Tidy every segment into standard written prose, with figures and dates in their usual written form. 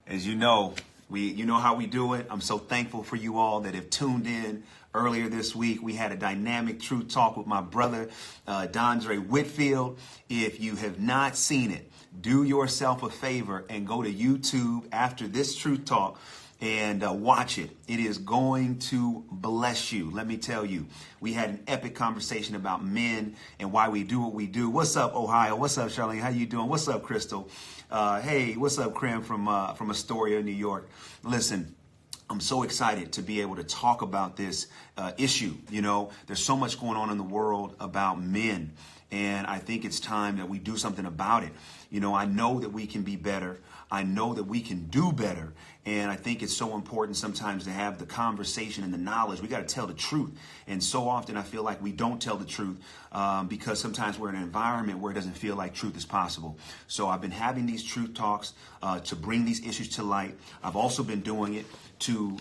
As you know, you know how we do it. I'm so thankful for you all that have tuned in. Earlier this week, we had a dynamic truth talk with my brother, Dondre Whitfield. If you have not seen it, do yourself a favor and go to YouTube after this truth talk and watch it. It is going to bless you. Let me tell you, we had an epic conversation about men and why we do what we do. What's up, Ohio? What's up, Charlene? How you doing? What's up, Crystal? Hey, what's up, Krim from Astoria, New York? Listen, I'm so excited to be able to talk about this issue. You know, there's so much going on in the world about men, and I think it's time that we do something about it. You know, I know that we can be better. I know that we can do better. And I think it's so important sometimes to have the conversation and the knowledge. We got to tell the truth. And so often I feel like we don't tell the truth because sometimes we're in an environment where it doesn't feel like truth is possible. So I've been having these truth talks to bring these issues to light. I've also been doing it to,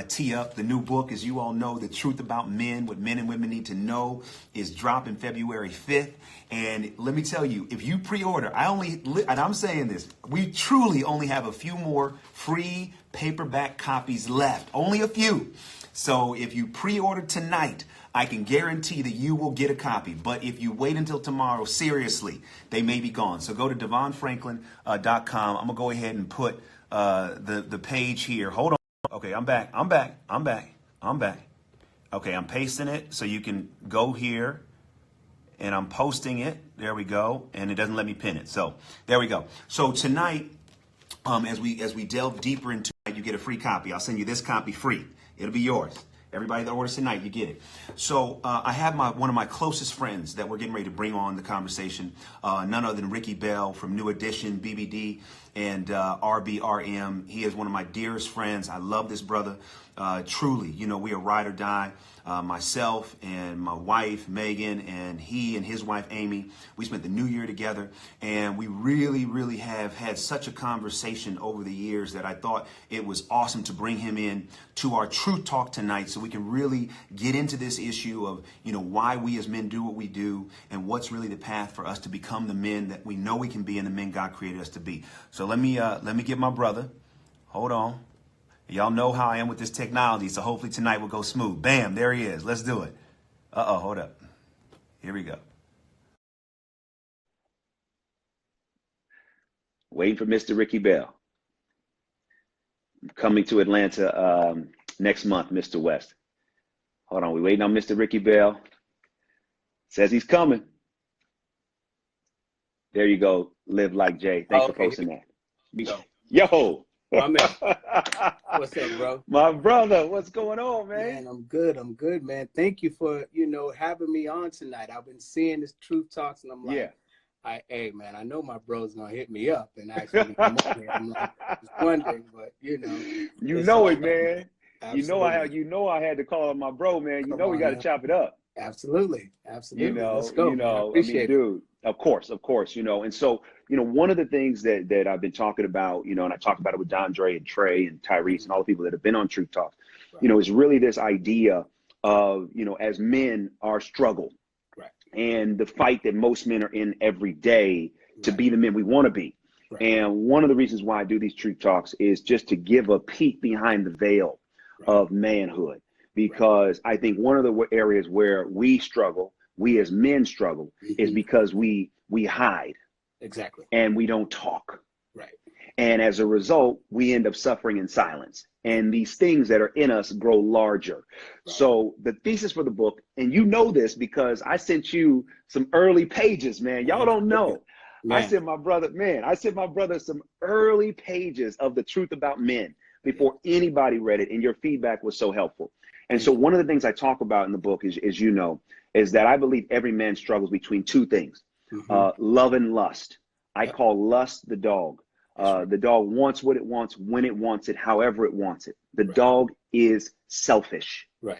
tee up the new book. As you all know, The Truth About Men, What Men and Women Need to Know, is dropping February 5th. And let me tell you, if you pre-order, and I'm saying this, we truly only have a few more free paperback copies left, only a few. So if you pre-order tonight, I can guarantee that you will get a copy. But if you wait until tomorrow, seriously, they may be gone. So go to DeVonFranklin.com. I'm going to go ahead and put the page here. Hold on. Okay, I'm back. Okay, I'm pasting it so you can go here, and I'm posting it. There we go. And it doesn't let me pin it. So there we go. So tonight, as we delve deeper into it, you get a free copy. I'll send you this copy free. It'll be yours. Everybody that orders tonight, you get it. So I have one of my closest friends that we're getting ready to bring on the conversation, none other than Ricky Bell from New Edition, BBD, and RBRM. He is one of my dearest friends. I love this brother. Truly, we are ride or die. Myself and my wife, Megan, and he and his wife, Amy, we spent the new year together, and we really, really have had such a conversation over the years that I thought it was awesome to bring him in to our Truth Talk tonight so we can really get into this issue of, why we as men do what we do and what's really the path for us to become the men that we know we can be and the men God created us to be. So let me get my brother. Hold on. Y'all know how I am with this technology, so hopefully tonight will go smooth. Bam, there he is. Let's do it. Hold up. Here we go. Waiting for Mr. Ricky Bell. Coming to Atlanta next month, Mr. West. Hold on, we waiting on Mr. Ricky Bell. Says he's coming. There you go. Live like Jay. Thanks for posting that. Yo. My man. What's up, bro? My brother, what's going on, man? Man, I'm good, man. Thank you for, having me on tonight. I've been seeing this Truth Talks, and I'm like, hey, man, I know my bro's going to hit me up and actually come on here. I'm like, just wondering, but, You know it, man. Absolutely. You know I had to call my bro, man. We got to chop it up. Absolutely. Let's go. I appreciate it. Dude, of course. And so, one of the things that I've been talking about, and I talked about it with Dondre and Trey and Tyrese and all the people that have been on Truth Talk, right. Is really this idea of, as men, our struggle, right. and the fight that most men are in every day to right. be the men we want to be. Right. And one of the reasons why I do these Truth Talks is just to give a peek behind the veil right. of manhood. Because right. I think one of the areas where we struggle, we as men struggle, mm-hmm. is because we hide. Exactly. And we don't talk. Right. And as a result, we end up suffering in silence. And these things that are in us grow larger. Right. So the thesis for the book, and you know this because I sent you some early pages, man. Y'all don't know. Man. I sent my brother some early pages of The Truth About Men before anybody read it. And your feedback was so helpful. And so one of the things I talk about in the book is that I believe every man struggles between two things, mm-hmm. Love and lust. I call lust the dog. The dog wants what it wants, when it wants it, however it wants it. The right. dog is selfish. Right.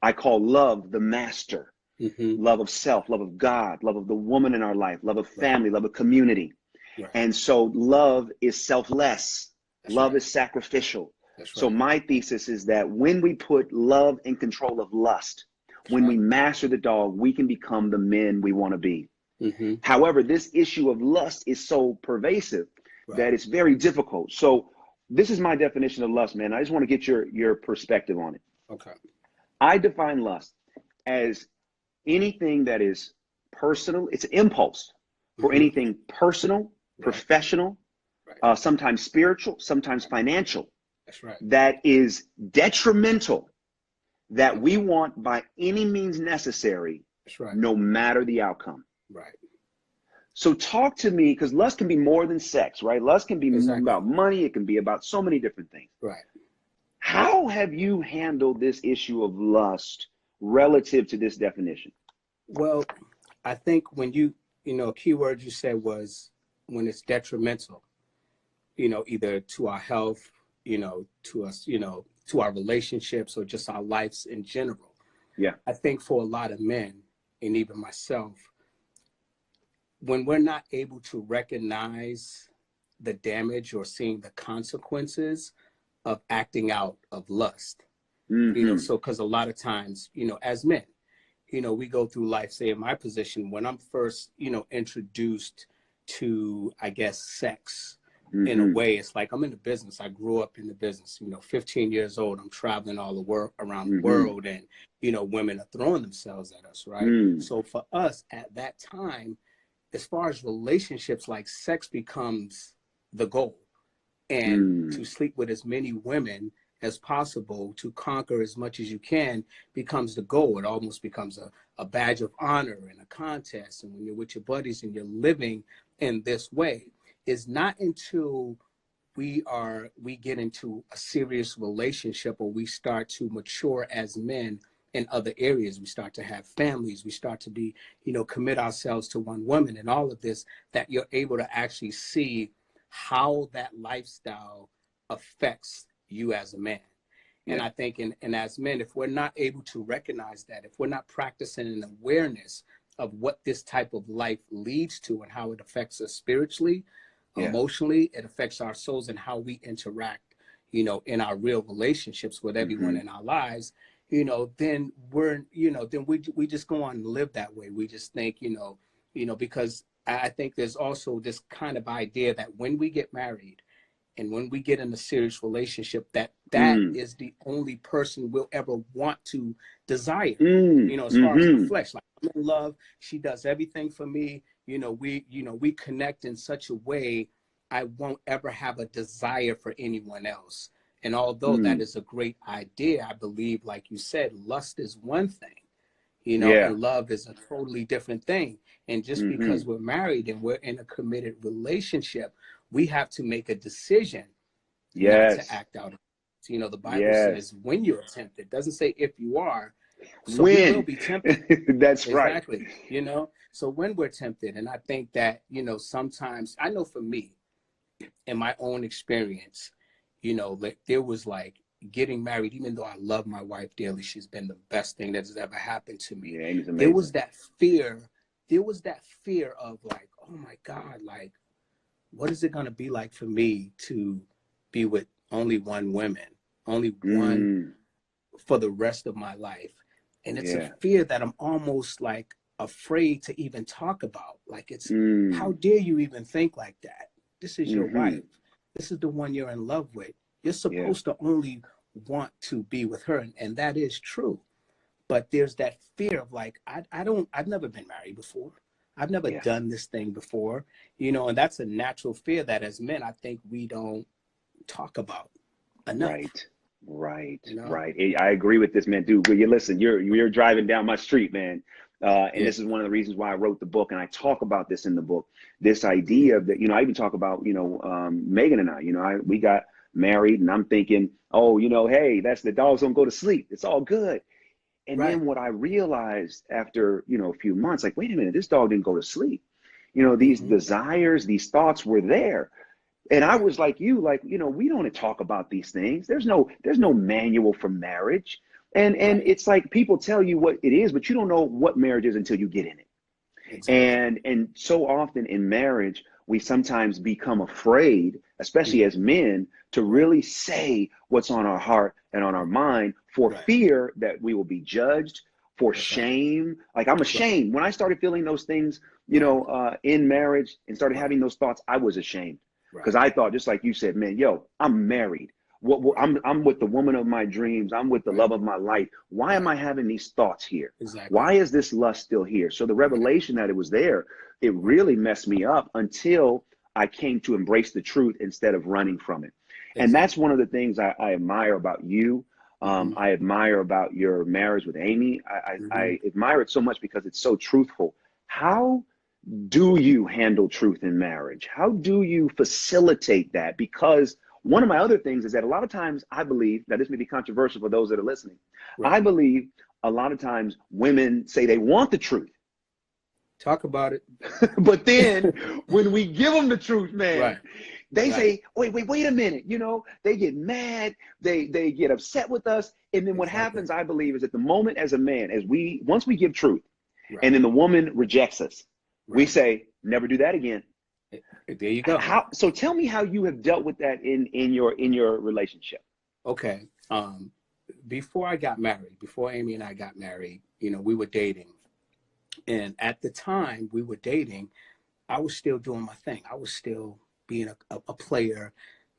I call love the master. Mm-hmm. Love of self, love of God, love of the woman in our life, love of family, right. love of community. Right. And so love is selfless. That's love right. is sacrificial. Right. So my thesis is that when we put love in control of lust, when we master the dog, we can become the men we want to be. Mm-hmm. However, this issue of lust is so pervasive that it's very difficult. So this is my definition of lust, man. I just want to get your perspective on it. Okay. I define lust as anything that is personal. It's an impulse for anything personal, professional, sometimes spiritual, sometimes financial. That's right. That is detrimental, that we want by any means necessary, that's right, no matter the outcome. Right. So talk to me, because lust can be more than sex, right? Lust can be about money. It can be about so many different things. Right. How have you handled this issue of lust relative to this definition? Well, I think when a key word you said was when it's detrimental, either to our health, to us, to our relationships or just our lives in general. Yeah. I think for a lot of men, and even myself, when we're not able to recognize the damage or seeing the consequences of acting out of lust, so because a lot of times, as men, we go through life, say in my position, when I'm first, introduced to, I guess, sex, in a way, it's like I'm in the business. I grew up in the business, 15 years old. I'm traveling all the world around the world, and, women are throwing themselves at us, right? So for us at that time, as far as relationships, like sex becomes the goal, and to sleep with as many women as possible, to conquer as much as you can, becomes the goal. It almost becomes a badge of honor and a contest. And when you're with your buddies and you're living in this way, it's not until we get into a serious relationship or we start to mature as men in other areas. We start to have families. We start to be, commit ourselves to one woman and all of this, that you're able to actually see how that lifestyle affects you as a man. And I think, and as men, if we're not able to recognize that, if we're not practicing an awareness of what this type of life leads to and how it affects us spiritually, emotionally, it affects our souls and how we interact, in our real relationships with everyone in our lives, then then we just go on and live that way. We just think, because I think there's also this kind of idea that when we get married and when we get in a serious relationship, that is the only person we'll ever want to desire, as far as the flesh. Like, I'm in love, she does everything for me. We connect in such a way, I won't ever have a desire for anyone else. And although that is a great idea, I believe, like you said, lust is one thing, and love is a totally different thing. And just because we're married and we're in a committed relationship, we have to make a decision not to act out. The Bible says when you're tempted, it doesn't say if you are. So we will be tempted. That's exactly. right. So when we're tempted, and I think that, sometimes, I know for me, in my own experience, like there was like getting married, even though I love my wife dearly, she's been the best thing that has ever happened to me. Yeah, he's amazing. There was that fear of like, oh my God, like, what is it going to be like for me to be with only one one for the rest of my life? And it's a fear that I'm almost like afraid to even talk about. Like, it's how dare you even think like that? This is your wife. This is the one you're in love with. You're supposed to only want to be with her. And that is true. But there's that fear of like, I've never been married before. I've never done this thing before, and that's a natural fear that as men, I think we don't talk about enough. Right. I agree with this, man. Dude, well, you're driving down my street, man. And this is one of the reasons why I wrote the book, and I talk about this in the book, this idea that, I even talk about, Megan and I, we got married, and I'm thinking, oh, hey, that's the dogs don't go to sleep. It's all good. And then what I realized after, a few months, like, wait a minute, this dog didn't go to sleep. These desires, these thoughts were there. And I was like you, like, we don't talk about these things. There's no manual for marriage. And it's like people tell you what it is, but you don't know what marriage is until you get in it. Exactly. And so often in marriage, we sometimes become afraid, especially as men, to really say what's on our heart and on our mind for fear that we will be judged, for shame. Like, I'm ashamed. When I started feeling those things, in marriage and started having those thoughts, I was ashamed. Because I thought, just like you said, man, yo, I'm married. I'm with the woman of my dreams. I'm with the love of my life. Why am I having these thoughts here? Exactly. Why is this lust still here? So the revelation that it was there, it really messed me up until I came to embrace the truth instead of running from it. Exactly. And that's one of the things I admire about you. I admire about your marriage with Amy. I admire it so much because it's so truthful. How do you handle truth in marriage? How do you facilitate that? Because one of my other things is that a lot of times I believe, now this may be controversial for those that are listening, I believe a lot of times women say they want the truth. Talk about it. But then when we give them the truth, man, they say, wait a minute. You know, they get mad. They get upset with us. And then what happens, I believe, is at the moment as a man, once we give truth and then the woman rejects us, we say, never do that again. There you go. So tell me how you have dealt with that in your relationship. Okay. Before Amy and I got married, you know, we were dating. And at the time we were dating, I was still doing my thing. I was still being a player,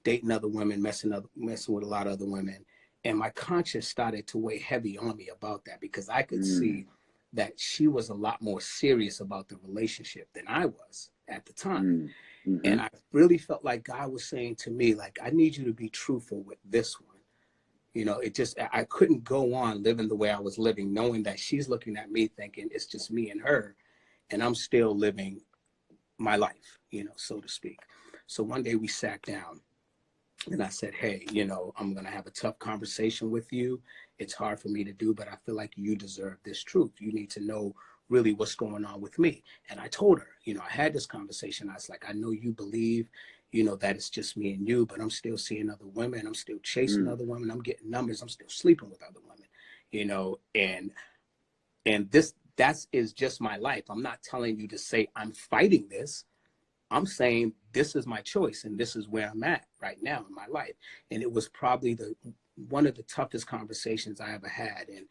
dating other women, messing with a lot of other women. And my conscience started to weigh heavy on me about that, because I could see that she was a lot more serious about the relationship than I was at the time. And I really felt like God was saying to me, like, I need you to be truthful with this one. You know, I couldn't go on living the way I was living, knowing that she's looking at me thinking it's just me and her, and I'm still living my life, you know, so to speak. So one day we sat down and I said, hey, you know, I'm going to have a tough conversation with you. It's hard for me to do, but I feel like you deserve this truth. You need to know really what's going on with me. And I told her, you know, I had this conversation. I was like, I know you believe, you know, that it's just me and you, but I'm still seeing other women. I'm still chasing other women. I'm getting numbers. I'm still sleeping with other women, you know, and that is just my life. I'm not telling you to say I'm fighting this. I'm saying this is my choice and this is where I'm at right now in my life. And it was probably one of the toughest conversations I ever had. And,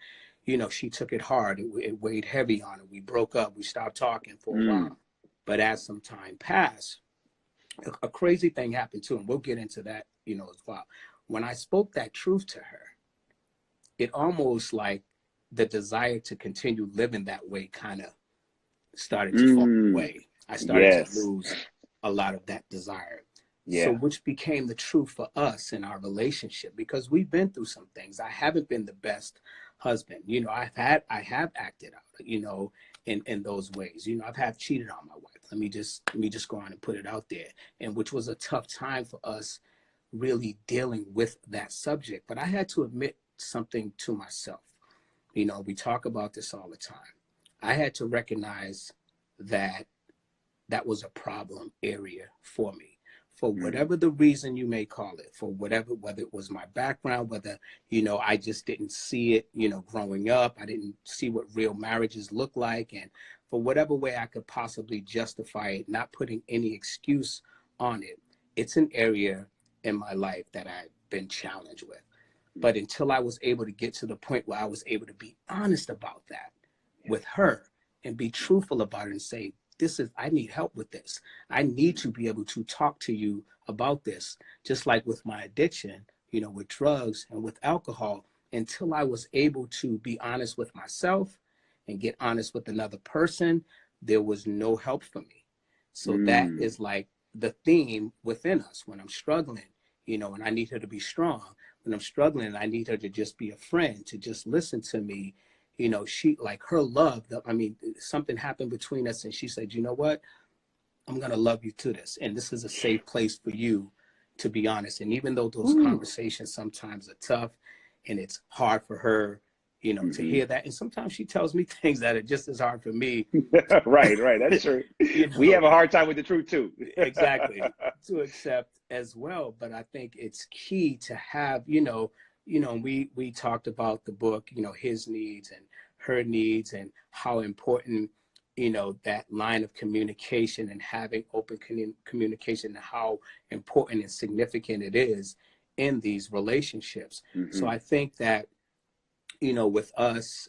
you know, she took it hard. It weighed heavy on her. We broke up. We stopped talking for a while. But as some time passed, a crazy thing happened too. And we'll get into that, you know, as well. When I spoke that truth to her, it almost like the desire to continue living that way kind of started to fall away. I started to lose a lot of that desire. So which became the truth for us in our relationship, because we've been through some things. I haven't been the best husband. You know, I have acted out, you know, in those ways. You know, I've cheated on my wife. Let me just go on and put it out there. And which was a tough time for us really dealing with that subject. But I had to admit something to myself. You know, we talk about this all the time. I had to recognize that was a problem area for me, for whatever the reason you may call it, for whether it was my background, whether, you know, I just didn't see it, you know, growing up. I didn't see what real marriages look like. And for whatever way I could possibly justify it, not putting any excuse on it, it's an area in my life that I've been challenged with. But until I was able to get to the point where I was able to be honest about that with her and be truthful about it and say, I need help with this. I need to be able to talk to you about this, just like with my addiction, you know, with drugs and with alcohol. Until I was able to be honest with myself and get honest with another person, there was no help for me. So that is like the theme within us when I'm struggling, you know, and I need her to be strong. When I'm struggling, I need her to just be a friend, to just listen to me. You know, she, like, her love, something happened between us and she said, you know what, I'm going to love you to this. And this is a safe place for you to be honest. And even though those conversations sometimes are tough and it's hard for her, you know, to hear that. And sometimes she tells me things that are just as hard for me. Right. That's true. You know, we have a hard time with the truth too. Exactly. To accept as well. But I think it's key to have, you know, we talked about the book, you know, his needs and her needs and how important, you know, that line of communication and having open communication and how important and significant it is in these relationships. So I think that, you know, with us,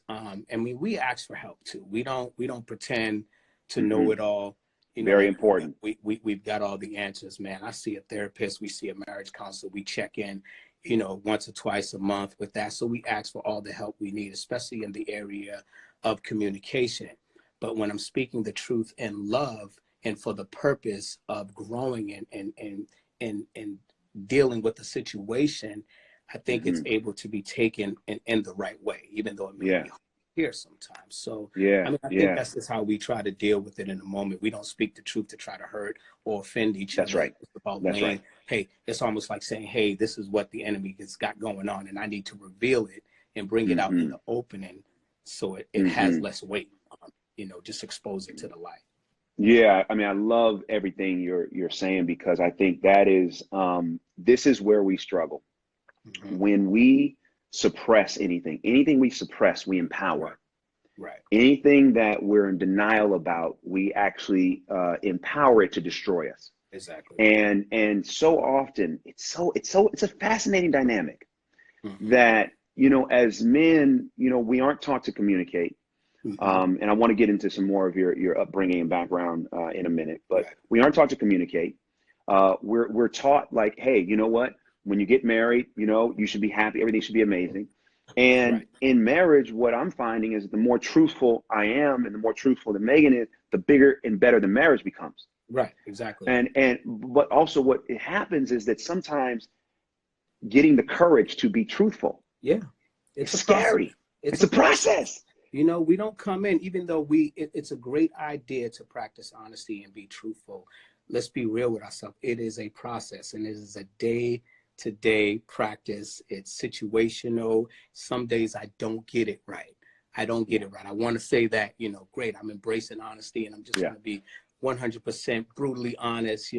we ask for help too. We don't pretend to know it all. Very important. We've got all the answers, man. I see a therapist, we see a marriage counselor, we check in, once or twice a month with that. So we ask for all the help we need, especially in the area of communication. But when I'm speaking the truth in love and for the purpose of growing and dealing with the situation, I think it's able to be taken in the right way, even though it may be here sometimes. So I think that's just how we try to deal with it in the moment. We don't speak the truth to try to hurt or offend each other. That's right. It's about That's right. Hey, it's almost like saying, hey, this is what the enemy has got going on, and I need to reveal it and bring it out in the opening so it has less weight. Just expose it to the light. Yeah, I mean, I love everything you're saying, because I think that is this is where we struggle. When we suppress anything we suppress, we empower. Right. Anything that we're in denial about, we actually empower it to destroy us. Exactly. And so often it's a fascinating dynamic that, as men, we aren't taught to communicate. And I want to get into some more of your upbringing and background in a minute, but we aren't taught to communicate. We're taught like, hey, you know what? When you get married, you should be happy. Everything should be amazing. And in marriage, what I'm finding is the more truthful I am and the more truthful that Megan is, the bigger and better the marriage becomes. Right. Exactly. But also what it happens is that sometimes getting the courage to be truthful. Yeah. It's scary. It's a process. We don't come in, even though it's a great idea to practice honesty and be truthful. Let's be real with ourselves. It is a process, and it is a day-to-day practice. It's situational. Some days I don't get it right. I want to say that, great, I'm embracing honesty, and I'm just going to be 100% brutally honest,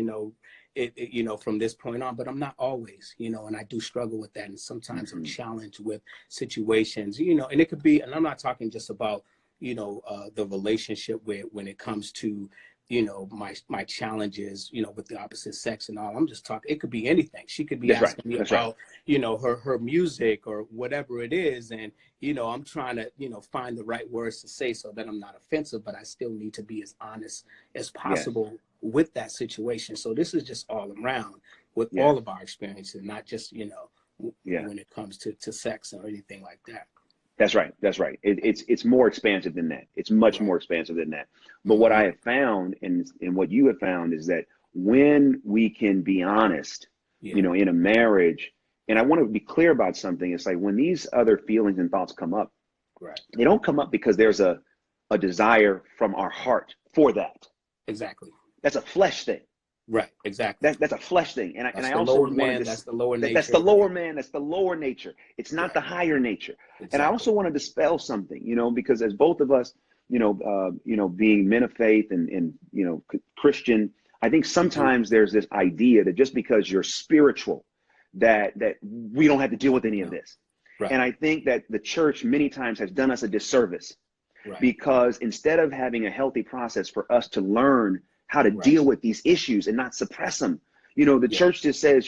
from this point on, but I'm not always, and I do struggle with that. And sometimes I'm challenged with situations, and it could be, and I'm not talking just about, the relationship when it comes to, my challenges, with the opposite sex and all. I'm just talking, it could be anything. She could be asking me about, her music or whatever it is. And, I'm trying to, find the right words to say so that I'm not offensive, but I still need to be as honest as possible with that situation. So this is just all around with all of our experiences, not just, when it comes to sex or anything like that. That's right. It's more expansive than that. It's much more expansive than that. But what I have found and what you have found is that when we can be honest, in a marriage, and I want to be clear about something. It's like when these other feelings and thoughts come up, they don't come up because there's a desire from our heart for that. Exactly. That's a flesh thing. Right. Exactly. That's a flesh thing. And I also lower man, that's the lower nature. That's the lower man. That's the lower nature. It's not the higher nature. Exactly. And I also want to dispel something, because as both of us, being men of faith and Christian, I think sometimes there's this idea that just because you're spiritual, that we don't have to deal with any of this. Right. And I think that the church many times has done us a disservice because instead of having a healthy process for us to learn how to deal with these issues and not suppress them, the church just says,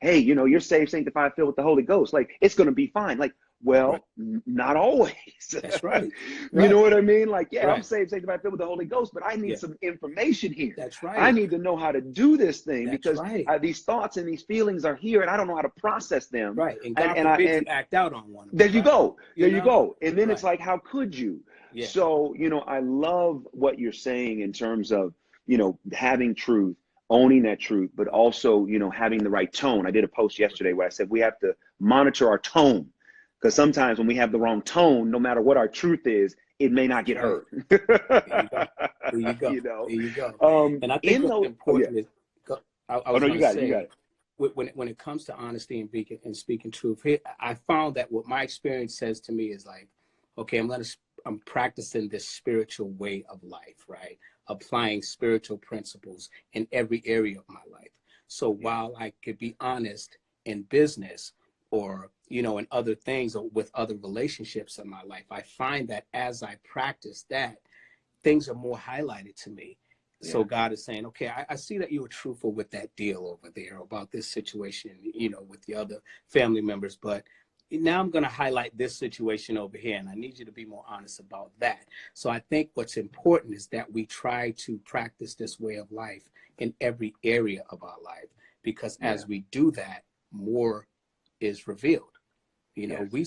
hey, you're saved, sanctified, filled with the Holy Ghost. Like, it's going to be fine. Like, well, not always. That's right. You know what I mean? Like, I'm saved, sanctified, filled with the Holy Ghost, but I need some information here. That's right. I need to know how to do this thing because these thoughts and these feelings are here and I don't know how to process them. Right. And God forbid you act out on one. There you go. There you go. And then it's like, how could you? Yeah. So, I love what you're saying in terms of, having truth, owning that truth, but also, having the right tone. I did a post yesterday where I said we have to monitor our tone because sometimes when we have the wrong tone, no matter what our truth is, it may not get heard. There you go. There you go. And I think what's important is, you got it. When it comes to honesty and speaking truth, I found that what my experience says to me is like, okay, I'm practicing this spiritual way of life, right? Applying spiritual principles in every area of my life. So while I could be honest in business or, in other things or with other relationships in my life, I find that as I practice that, things are more highlighted to me. Yeah. So God is saying, okay, I see that you were truthful with that deal over there about this situation, with the other family members, but now I'm going to highlight this situation over here, and I need you to be more honest about that. So I think what's important is that we try to practice this way of life in every area of our life, because as we do that, more is revealed. You know, we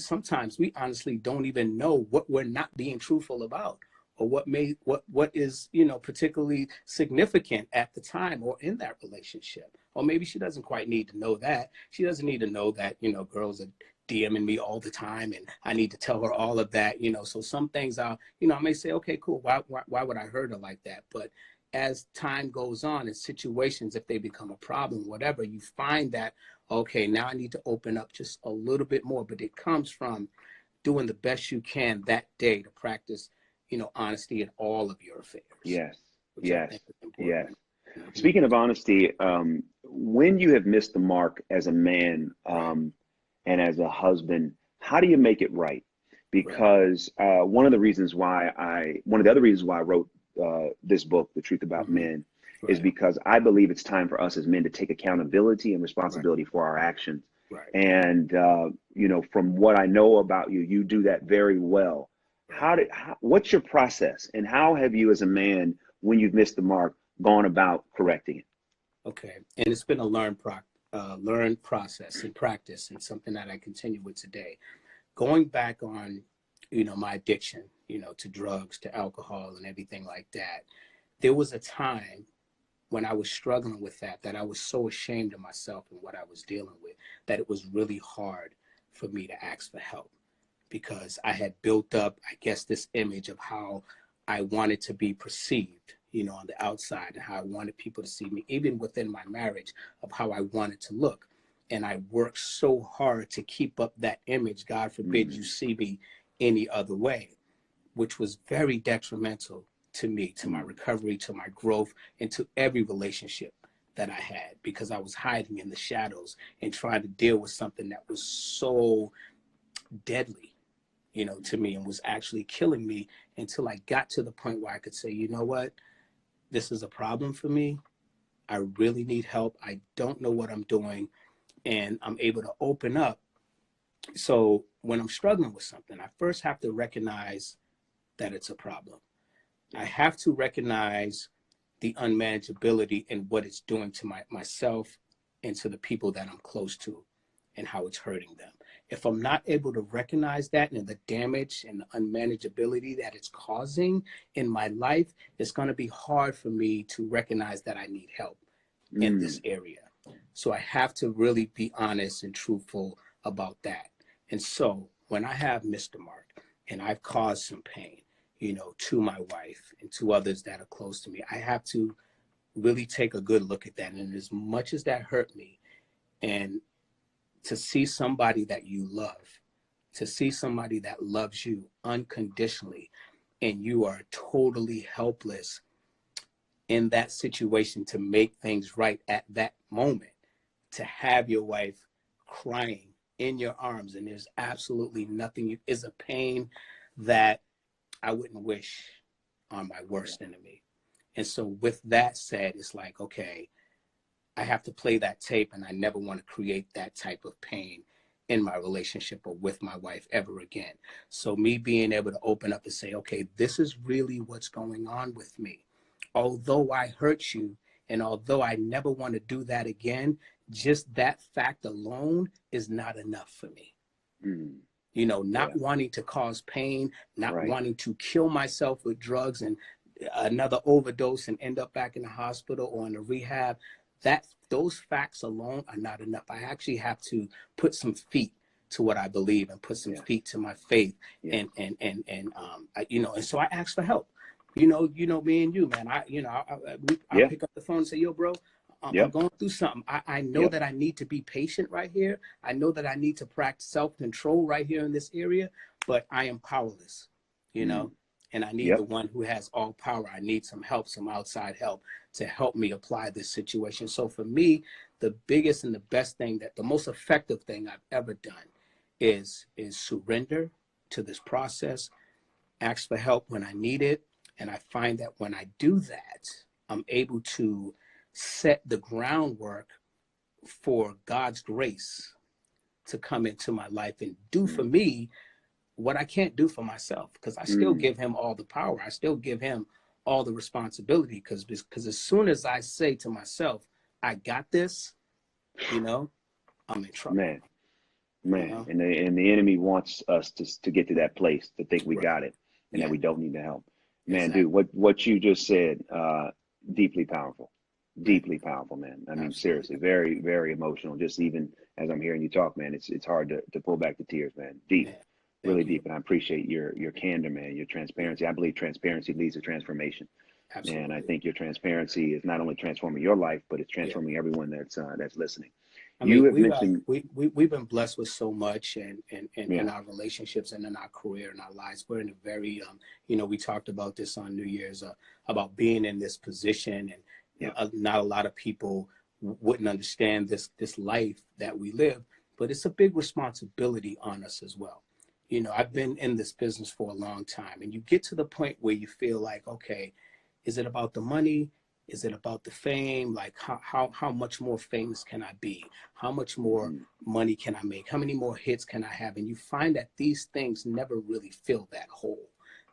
honestly don't even know what we're not being truthful about, or what is, you know, particularly significant at the time or in that relationship. Or maybe she doesn't quite need to know that. She doesn't need to know that, you know, girls are DMing me all the time and I need to tell her all of that, you know. So some things I may say, okay, cool. Why would I hurt her like that? But as time goes on in situations, if they become a problem, whatever, you find that, okay, now I need to open up just a little bit more. But it comes from doing the best you can that day to practice, you know, honesty in all of your affairs. Yes. Which I think is important. Mm-hmm. Speaking of honesty, when you have missed the mark as a man and as a husband, how do you make it right? Because one of the other reasons why I wrote this book, The Truth About Men, is because I believe it's time for us as men to take accountability and responsibility for our actions. And, you know, from what I know about you, you do that very well. What's your process, and how have you as a man, when you've missed the mark, gone about correcting it? Okay. And it's been a learned process and practice, and something that I continue with today. Going back on, you know, my addiction, you know, to drugs, to alcohol and everything like that. There was a time when I was struggling with that I was so ashamed of myself and what I was dealing with, that it was really hard for me to ask for help, because I had built up, I guess, this image of how I wanted to be perceived, you know, on the outside, and how I wanted people to see me, even within my marriage, of how I wanted to look. And I worked so hard to keep up that image. God forbid you see me any other way, which was very detrimental to me, to my recovery, to my growth, and to every relationship that I had, because I was hiding in the shadows and trying to deal with something that was so deadly, you know, to me, and was actually killing me, until I got to the point where I could say, you know what, this is a problem for me. I really need help. I don't know what I'm doing, and I'm able to open up. So when I'm struggling with something, I first have to recognize that it's a problem. I have to recognize the unmanageability and what it's doing to myself and to the people that I'm close to, and how it's hurting them. If I'm not able to recognize that and the damage and the unmanageability that it's causing in my life, it's going to be hard for me to recognize that I need help in this area. So I have to really be honest and truthful about that. And so when I have missed the mark and I've caused some pain, you know, to my wife and to others that are close to me, I have to really take a good look at that. And as much as that hurt me, and to see somebody that you love, to see somebody that loves you unconditionally, and you are totally helpless in that situation to make things right at that moment, to have your wife crying in your arms and there's absolutely nothing, is a pain that I wouldn't wish on my worst enemy. And so with that said, it's like, okay, I have to play that tape, and I never want to create that type of pain in my relationship or with my wife ever again. So me being able to open up and say, okay, this is really what's going on with me. Although I hurt you, and although I never want to do that again, just that fact alone is not enough for me. You know, not wanting to cause pain, not wanting to kill myself with drugs and another overdose and end up back in the hospital or in a rehab. Those facts alone are not enough. I actually have to put some feet to what I believe, and put some feet to my faith, and you know, and so I ask for help. You know, me and you, man. I pick up the phone and say, "Yo, bro, I'm going through something. I know that I need to be patient right here. I know that I need to practice self-control right here in this area, but I am powerless, you know, and I need the one who has all power. I need some help, some outside help to help me apply this situation." So for me, the biggest and the best thing, that the most effective thing I've ever done is surrender to this process, ask for help when I need it. And I find that when I do that, I'm able to set the groundwork for God's grace to come into my life and do for me what I can't do for myself, because I still give him all the power. I still give him all the responsibility, because as soon as I say to myself, I got this, you know, I'm in trouble. Man, you know? and the enemy wants us to get to that place, to think we Right. got it and that we don't need the help. Man, Exactly. dude, what you just said, deeply powerful. Deeply powerful, man. I mean, Absolutely. seriously, very, very emotional. Just even as I'm hearing you talk, man, it's hard to pull back the tears, man. Deep, Yeah. really Thank you. deep. And I appreciate your candor, man, your transparency. I believe transparency leads to transformation. Absolutely. And I think your transparency is not only transforming your life, but it's Yeah. transforming everyone that's listening. I You mean, have mentioned, we've been blessed with so much in yeah, our relationships and in our career and our lives. We're in a very, you know, we talked about this on New Year's, about being in this position, and yeah, not a lot of people wouldn't understand this life that we live, but it's a big responsibility on us as well. You know, I've been in this business for a long time, and you get to the point where you feel like, okay, is it about the money? Is it about the fame? Like how much more famous can I be? How much more money can I make? How many more hits can I have? And you find that these things never really fill that hole,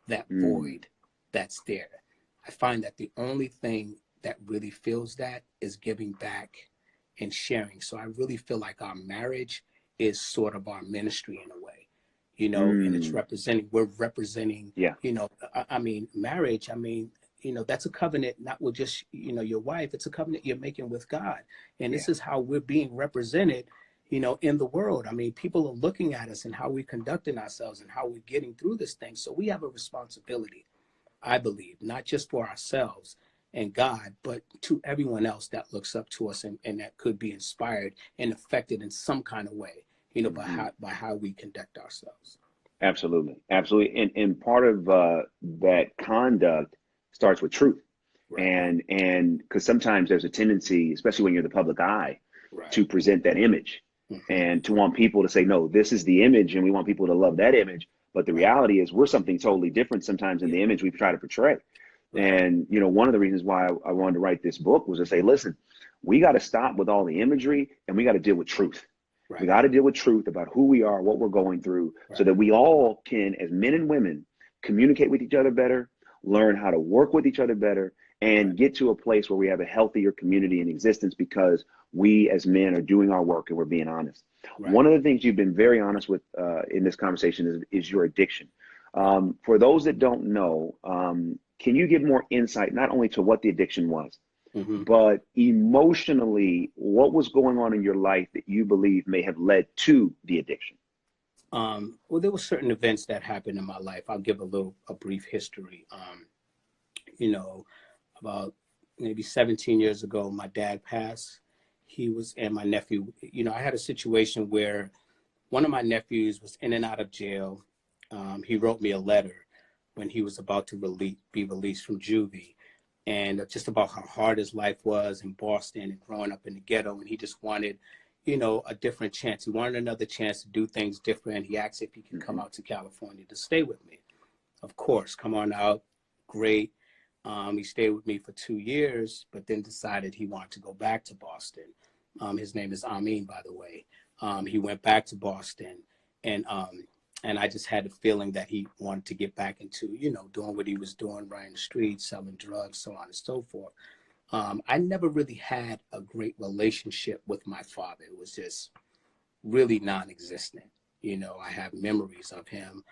that void that's there. I find that the only thing that really fills that is giving back and sharing. So I really feel like our marriage is sort of our ministry in a way, you know, and it's we're representing, yeah, you know, I mean, marriage, I mean, you know, that's a covenant, not with just, you know, your wife. It's a covenant you're making with God. And yeah, this is how we're being represented, you know, in the world. I mean, people are looking at us and how we're conducting ourselves and how we're getting through this thing. So we have a responsibility, I believe, not just for ourselves and God, but to everyone else that looks up to us and that could be inspired and affected in some kind of way, you know, by how we conduct ourselves. absolutely, absolutely. And part of that conduct starts with truth. Right, And because sometimes there's a tendency, especially when you're the public eye, right. to present that image and to want people to say, no, this is the image, and we want people to love that image. But the Right. reality is we're something totally different sometimes in Yeah. the image we try to portray. Right. And, you know, one of the reasons why I wanted to write this book was to say, listen, we got to stop with all the imagery and we got to deal with truth. Right. We got to deal with truth about who we are, what we're going through, so Right. that we all can, as men and women, communicate with each other better, learn how to work with each other better, and Right. get to a place where we have a healthier community in existence because we as men are doing our work and we're being honest. Right. One of the things you've been very honest with in this conversation is your addiction. For those that don't know, can you give more insight not only to what the addiction was, but emotionally, what was going on in your life that you believe may have led to the addiction? Well, there were certain events that happened in my life. I'll give a brief history. You know, about maybe 17 years ago, my dad passed. And my nephew, you know, I had a situation where one of my nephews was in and out of jail. He wrote me a letter when he was about to be released from juvie, and just about how hard his life was in Boston and growing up in the ghetto. And he just wanted, you know, a different chance. He wanted another chance to do things different. He asked if he could come out to California to stay with me. Of course, come on out. Great. He stayed with me for 2 years, but then decided he wanted to go back to Boston. His name is Amin, by the way. He went back to Boston, and I just had a feeling that he wanted to get back into, you know, doing what he was doing, right in the streets, selling drugs, so on and so forth. I never really had a great relationship with my father. It was just really non-existent. You know, I have memories of him,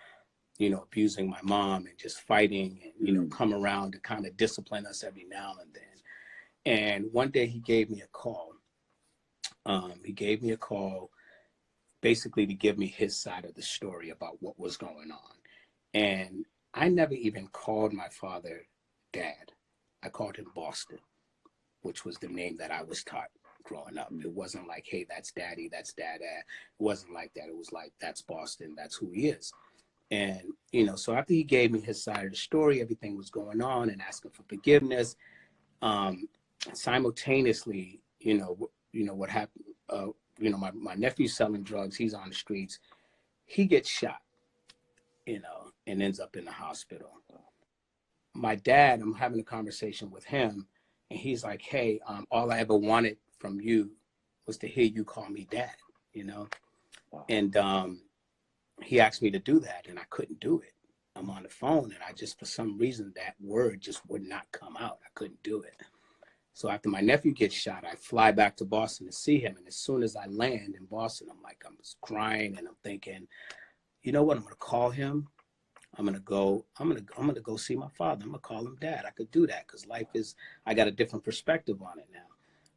you know, abusing my mom and just fighting and, you know, come around to kind of discipline us every now and then. And one day he gave me a call. He gave me a call basically to give me his side of the story about what was going on. And I never even called my father Dad. I called him Boston, which was the name that I was taught growing up. It wasn't like, hey, that's Daddy, that's Dad. It wasn't like that. It was like, that's Boston, that's who he is. And, you know, so after he gave me his side of the story, everything was going on and asking for forgiveness. Simultaneously, you know what happened, you know, my nephew's selling drugs. He's on the streets. He gets shot, you know, and ends up in the hospital. My dad, I'm having a conversation with him, and he's like, hey, all I ever wanted from you was to hear you call me Dad, you know? And he asked me to do that, and I couldn't do it. I'm on the phone, and I just, for some reason, that word just would not come out. I couldn't do it. So after my nephew gets shot, I fly back to Boston to see him. And as soon as I land in Boston, I'm crying, and I'm thinking, you know what? I'm going to call him. I'm going to go see my father. I'm going to call him Dad. I could do that because I got a different perspective on it now.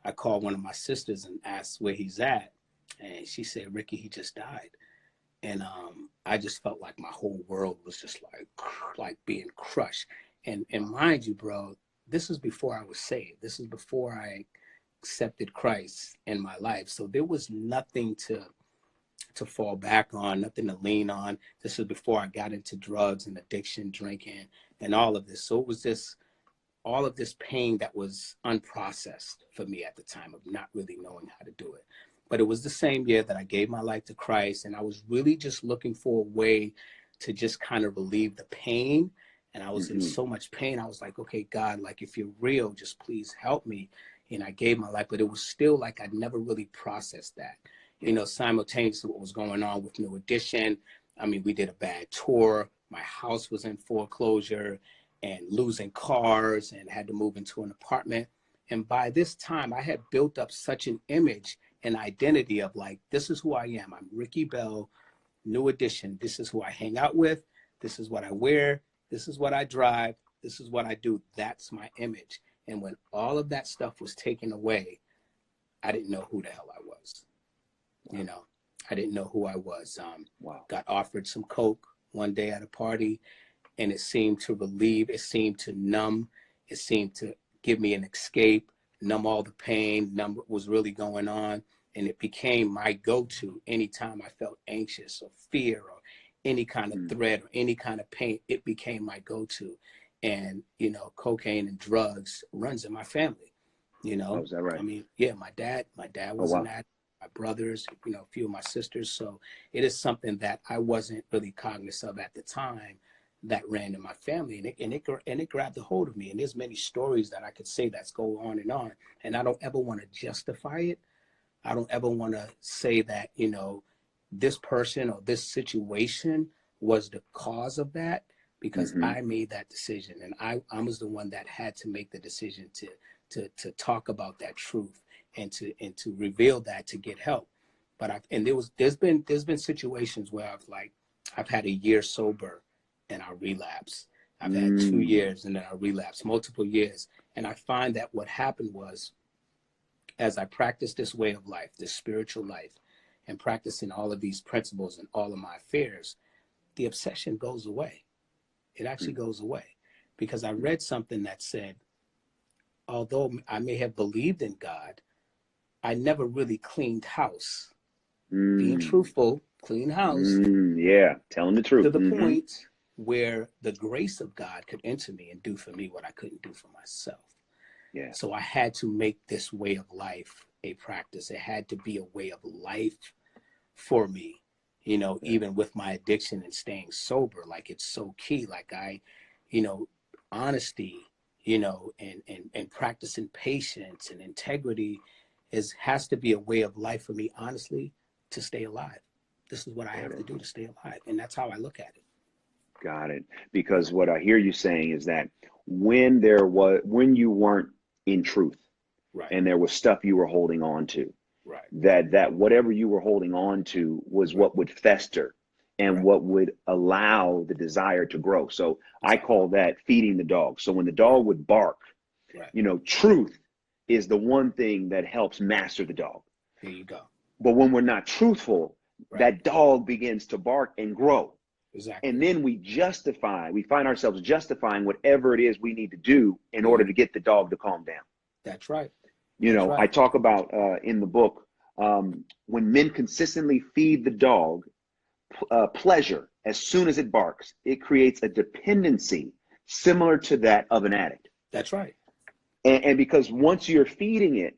I called one of my sisters and asked where he's at. And she said, Ricky, he just died. And I just felt like my whole world was just like being crushed. And mind you, bro, this is before I was saved. This is before I accepted Christ in my life. So there was nothing to fall back on, nothing to lean on. This is before I got into drugs and addiction, drinking, and all of this. So it was just all of this pain that was unprocessed for me at the time of not really knowing how to do it. But it was the same year that I gave my life to Christ, and I was really just looking for a way to just kind of relieve the pain. And I was in so much pain. I was like, okay, God, like if you're real, just please help me. And I gave my life, but it was still like I'd never really processed that. You know, simultaneously what was going on with New Edition. I mean, we did a bad tour. My house was in foreclosure and losing cars and had to move into an apartment. And by this time, I had built up such an image and identity of like, this is who I am. I'm Ricky Bell, New Edition. This is who I hang out with. This is what I wear. This is what I drive. This is what I do. That's my image. And when all of that stuff was taken away, I didn't know who the hell I was. Wow. You know, I didn't know who I was. Got offered some Coke one day at a party, and it seemed to relieve, it seemed to numb, it seemed to give me an escape, numb all the pain, numb what was really going on. And it became my go-to anytime I felt anxious or fear or any kind of threat or any kind of pain. It became my go-to. And, you know, cocaine and drugs runs in my family, you know. Oh, is that right? I mean, yeah, my dad was an addict, my brothers, you know, a few of my sisters. So it is something that I wasn't really cognizant of at the time that ran in my family, and it grabbed a hold of me. And there's many stories that I could say that's go on. And I don't ever want to justify it. I don't ever want to say that, you know, this person or this situation was the cause of that, because I made that decision, and I was the one that had to make the decision to talk about that truth and to reveal that to get help. But there's been situations where I've had a year sober and I relapse. I've had 2 years and then I relapse, multiple years. And I find that what happened was, as I practiced this way of life, this spiritual life, and practicing all of these principles in all of my affairs, the obsession goes away. It actually goes away, because I read something that said, although I may have believed in God, I never really cleaned house. Being truthful, clean house. Yeah, telling the truth. To the point where the grace of God could enter me and do for me what I couldn't do for myself. Yeah. So I had to make this way of life a practice. It had to be a way of life for me, you know, even with my addiction and staying sober. Like, it's so key. Like, you know, honesty, you know, and practicing patience and integrity has to be a way of life for me, honestly, to stay alive. This is what I have to do to stay alive. And that's how I look at it. Got it. Because what I hear you saying is that when you weren't in truth, right, and there was stuff you were holding on to, right, that whatever you were holding on to was what would fester and what would allow the desire to grow. So I call that feeding the dog. So when the dog would bark, you know, truth is the one thing that helps master the dog. There you go. But when we're not truthful, that dog begins to bark and grow. Exactly. And then we find ourselves justifying whatever it is we need to do in order to get the dog to calm down. That's right. You know, I talk about in the book, when men consistently feed the dog pleasure as soon as it barks, it creates a dependency similar to that of an addict. That's right. And because once you're feeding it,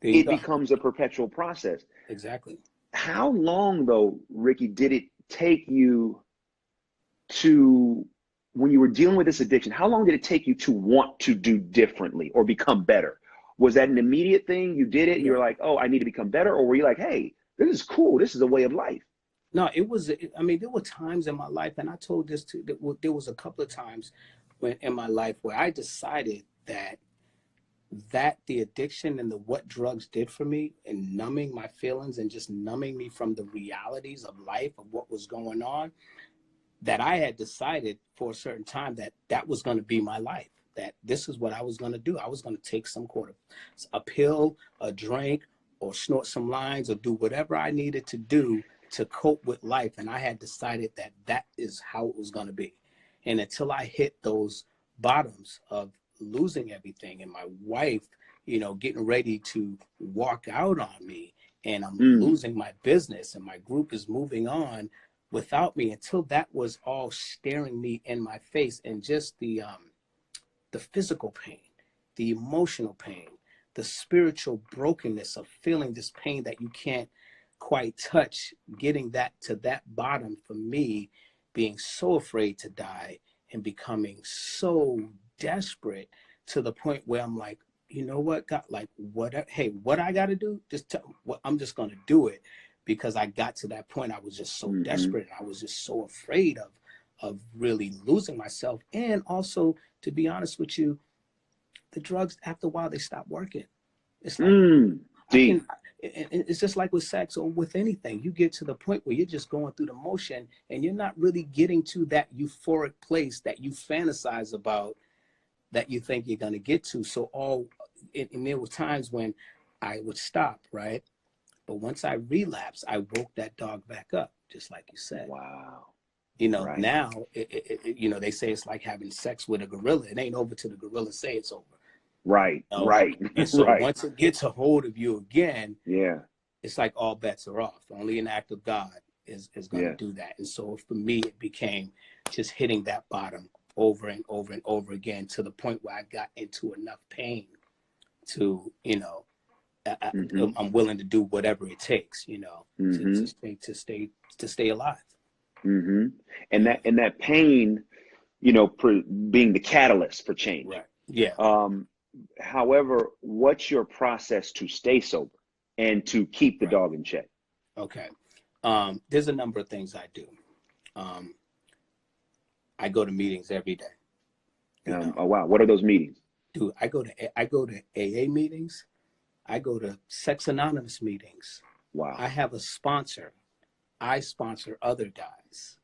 it becomes a perpetual process. Exactly. How long, though, Ricky, did it take you to, when you were dealing with this addiction, how long did it take you to want to do differently or become better? Was that an immediate thing? You did it and you're like, oh, I need to become better? Or were you like, hey, This is cool. This is a way of life. No, it was, I mean, there were times in my life, and I told this to, there was a couple of times when in my life where I decided that the addiction and the what drugs did for me and numbing my feelings and just numbing me from the realities of life, of what was going on, that I had decided for a certain time that that was going to be my life, that this is what I was going to do. I was going to take some sort of a pill, a drink, or snort some lines, or do whatever I needed to do to cope with life. And I had decided that that is how it was going to be. And until I hit those bottoms of losing everything, and my wife, you know, getting ready to walk out on me, and I'm losing my business, and my group is moving on without me, until that was all staring me in my face, and just the physical pain, the emotional pain, the spiritual brokenness of feeling this pain that you can't quite touch, getting that to that bottom for me, being so afraid to die and becoming so desperate to the point where I'm like, you know what, God, like, what I got to do, I'm just going to do it, because I got to that point. I was just so desperate. I was just so afraid of really losing myself. And also, to be honest with you, the drugs, after a while, they stop working. It's like, it's just like with sex or with anything. You get to the point where you're just going through the motion, and you're not really getting to that euphoric place that you fantasize about, that you think you're going to get to. So and there were times when I would stop, right? But once I relapsed, I woke that dog back up, just like you said. Wow. You know, now, you know, they say it's like having sex with a gorilla. It ain't over till the gorilla say it's over. Right, You know? right. And so once it gets a hold of you again, it's like all bets are off. Only an act of God is going to do that. And so for me, it became just hitting that bottom over and over and over again, to the point where I got into enough pain to, you know, I'm willing to do whatever it takes, you know, to stay alive. And that pain, you know, being the catalyst for change. Right. Yeah. However, what's your process to stay sober and to keep the dog in check? Okay. There's a number of things I do. I go to meetings every day. Oh wow, what are those meetings? Dude, I go to AA meetings. I go to Sex Anonymous meetings. Wow. I have a sponsor. I sponsor other guys.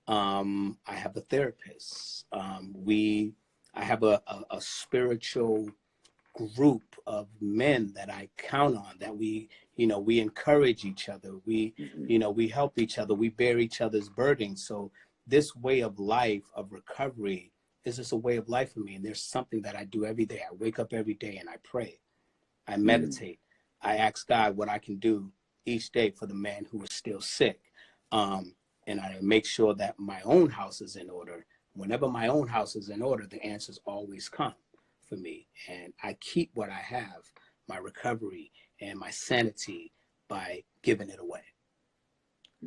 I have a therapist. I have a spiritual group of men that I count on, that we encourage each other. We help each other. We bear each other's burdens. So this way of life, of recovery, is just a way of life for me. And there's something that I do every day. I wake up every day and I pray. I meditate. I ask God what I can do each day for the man who is still sick. And I make sure that my own house is in order. Whenever my own house is in order, the answers always come for me. And I keep what I have, my recovery and my sanity, by giving it away.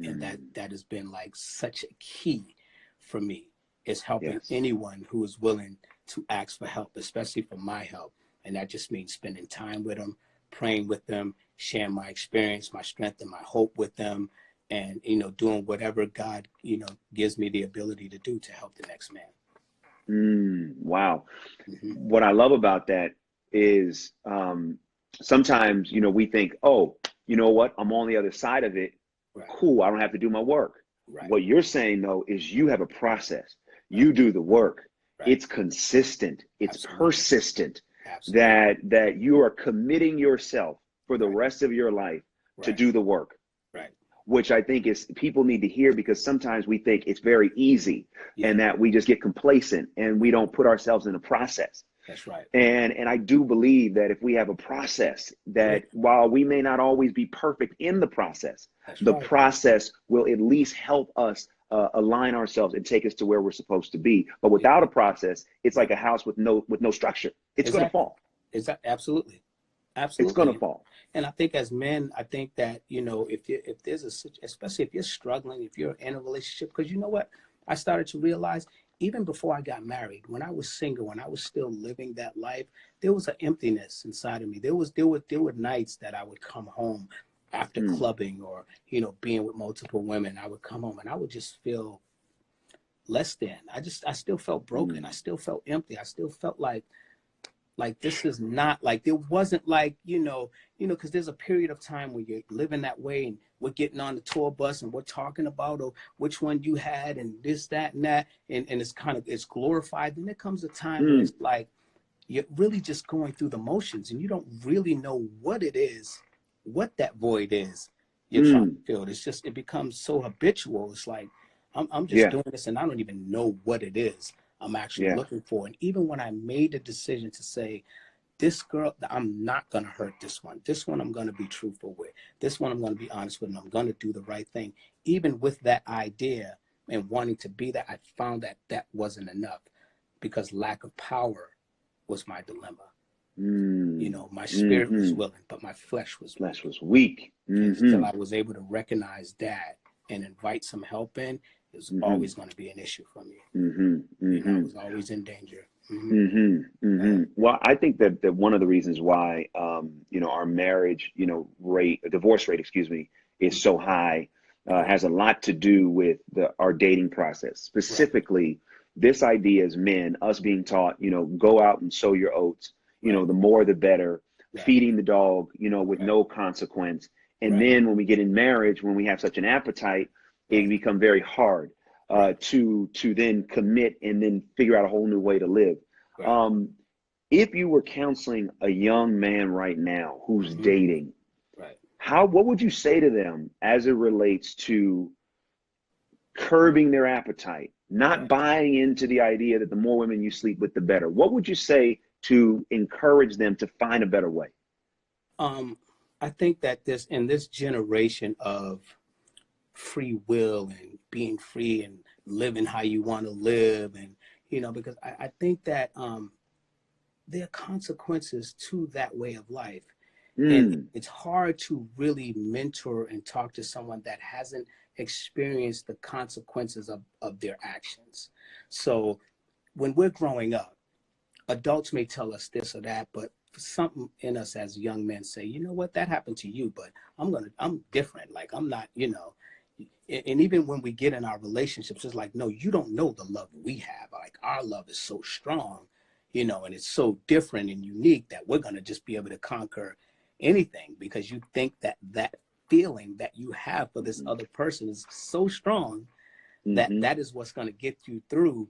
And that has been like such a key for me, is helping anyone who is willing to ask for help, especially for my help. And that just means spending time with them, praying with them, sharing my experience, my strength, and my hope with them, and, you know, doing whatever God, you know, gives me the ability to do to help the next man. Wow. What I love about that is sometimes, you know, we think, oh, you know what, I'm on the other side of it. Cool, I don't have to do my work. What you're saying, though, is you have a process. You do the work. It's consistent. It's persistent. That you are committing yourself for the rest of your life to do the work. Which I think is, people need to hear, because sometimes we think it's very easy and that we just get complacent and we don't put ourselves in a process. That's right. And I do believe that if we have a process, that while we may not always be perfect in the process, the process will at least help us align ourselves and take us to where we're supposed to be. But without a process, it's like a house with no structure. It's going to fall. Absolutely. It's going to fall. And I think as men, I think that, you know, if there's especially if you're struggling, if you're in a relationship, because you know what, I started to realize, even before I got married, when I was single, when I was still living that life, there was an emptiness inside of me. There were nights that I would come home after clubbing or, you know, being with multiple women, I would come home and I would just feel less than. I still felt broken. I still felt empty. I still felt like this is not like, there wasn't like, because there's a period of time when you're living that way and we're getting on the tour bus and we're talking about which one you had and this, that, and that. And it's glorified. Then there comes a time where it's like, you're really just going through the motions and you don't really know what it is, what that void is you're trying to fill. It becomes so habitual. It's like, I'm just doing this and I don't even know what it is I'm actually looking for. And even when I made the decision to say, this girl, I'm not going to hurt this one. This one I'm going to be truthful with. This one I'm going to be honest with, and I'm going to do the right thing. Even with that idea and wanting to be that, I found that wasn't enough because lack of power was my dilemma. My spirit was willing, but my flesh was weak. Until I was able to recognize that and invite some help in, it was always going to be an issue for me. I was always in danger. Well, I think that one of the reasons why, our marriage, divorce rate, is so high, has a lot to do with our dating process. Specifically, this idea as men, us being taught, go out and sow your oats, the more the better, feeding the dog, with no consequence. And then when we get in marriage, when we have such an appetite, it can become very hard to then commit and then figure out a whole new way to live. If you were counseling a young man right now who's dating, what would you say to them as it relates to curbing their appetite, not buying into the idea that the more women you sleep with, the better? What would you say to encourage them to find a better way? I think that in this generation of free will and being free and living how you want to live, and because I think that there are consequences to that way of life. And it's hard to really mentor and talk to someone that hasn't experienced the consequences of their actions. So when we're growing up, adults may tell us this or that, but something in us as young men say, you know what, that happened to you, but I'm different. Like, I'm not, and even when we get in our relationships, it's like, no, you don't know the love we have. Like, our love is so strong, and it's so different and unique that we're going to just be able to conquer anything, because you think that feeling that you have for this other person is so strong that is what's going to get you through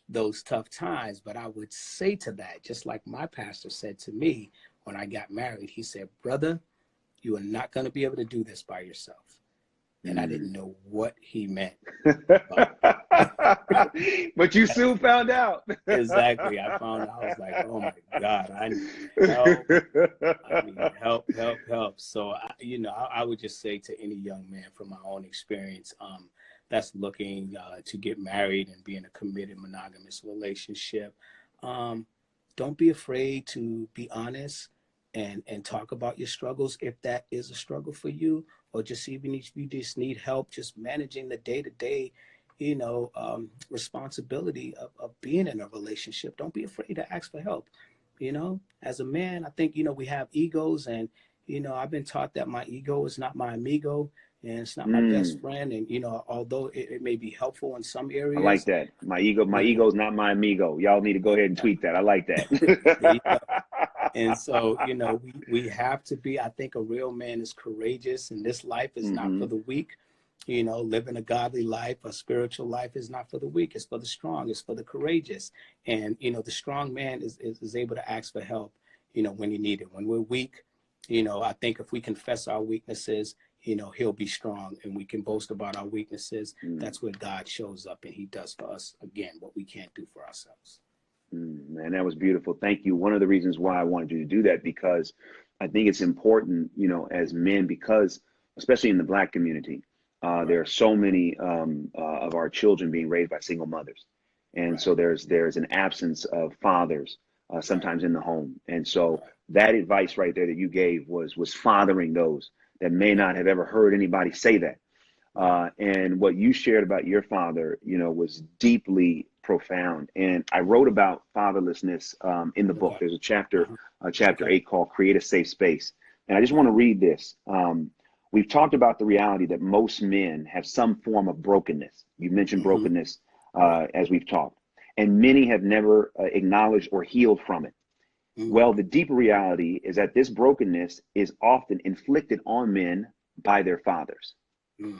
those tough times. But I would say to that, just like my pastor said to me when I got married, he said, brother, you are not going to be able to do this by yourself. And I didn't know what he meant. But you soon found out. Exactly. I found out. I was like, oh my God, I need help. I need help. So, I would just say to any young man from my own experience, that's looking to get married and be in a committed monogamous relationship, don't be afraid to be honest and talk about your struggles if that is a struggle for you, or just even if you just need help just managing the day-to-day responsibility of being in a relationship. Don't be afraid to ask for help. As a man, I think we have egos, and I've been taught that my ego is not my amigo, and it's not my best friend. And although it may be helpful in some areas. I like that. My ego is not my amigo. Y'all need to go ahead and tweet that. I like that. And so, we have to be, I think a real man is courageous, and this life is not for the weak. Living a godly life, a spiritual life is not for the weak. It's for the strong. It's for the courageous. And, the strong man is able to ask for help, when you need it. When we're weak, I think if we confess our weaknesses, he'll be strong, and we can boast about our weaknesses. That's where God shows up, and he does for us, again, what we can't do for ourselves. Man, that was beautiful. Thank you. One of the reasons why I wanted you to do that, because I think it's important, as men, because especially in the Black community, there are so many of our children being raised by single mothers. And so there's an absence of fathers sometimes in the home. And so that advice right there that you gave was fathering those that may not have ever heard anybody say that. And what you shared about your father, was deeply profound. And I wrote about fatherlessness in the book. There's a chapter 8 called Create a Safe Space. And I just want to read this. we've talked about the reality that most men have some form of brokenness. You mentioned brokenness as we've talked, and many have never acknowledged or healed from it. Well, the deeper reality is that this brokenness is often inflicted on men by their fathers. Yep.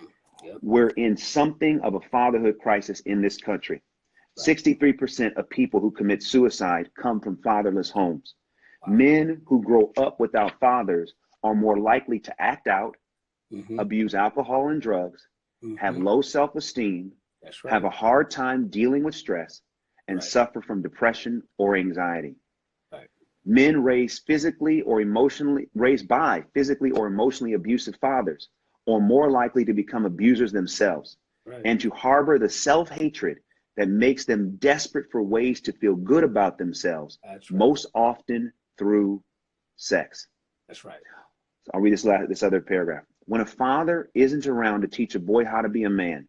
We're in something of a fatherhood crisis in this country. 63% of people who commit suicide come from fatherless homes. Men who grow up without fathers are more likely to act out, abuse alcohol and drugs, have low self-esteem, have a hard time dealing with stress, and suffer from depression or anxiety. Men raised by physically or emotionally abusive fathers are more likely to become abusers themselves and to harbor the self-hatred that makes them desperate for ways to feel good about themselves, most often through sex. That's right. So I'll read this other paragraph. When a father isn't around to teach a boy how to be a man,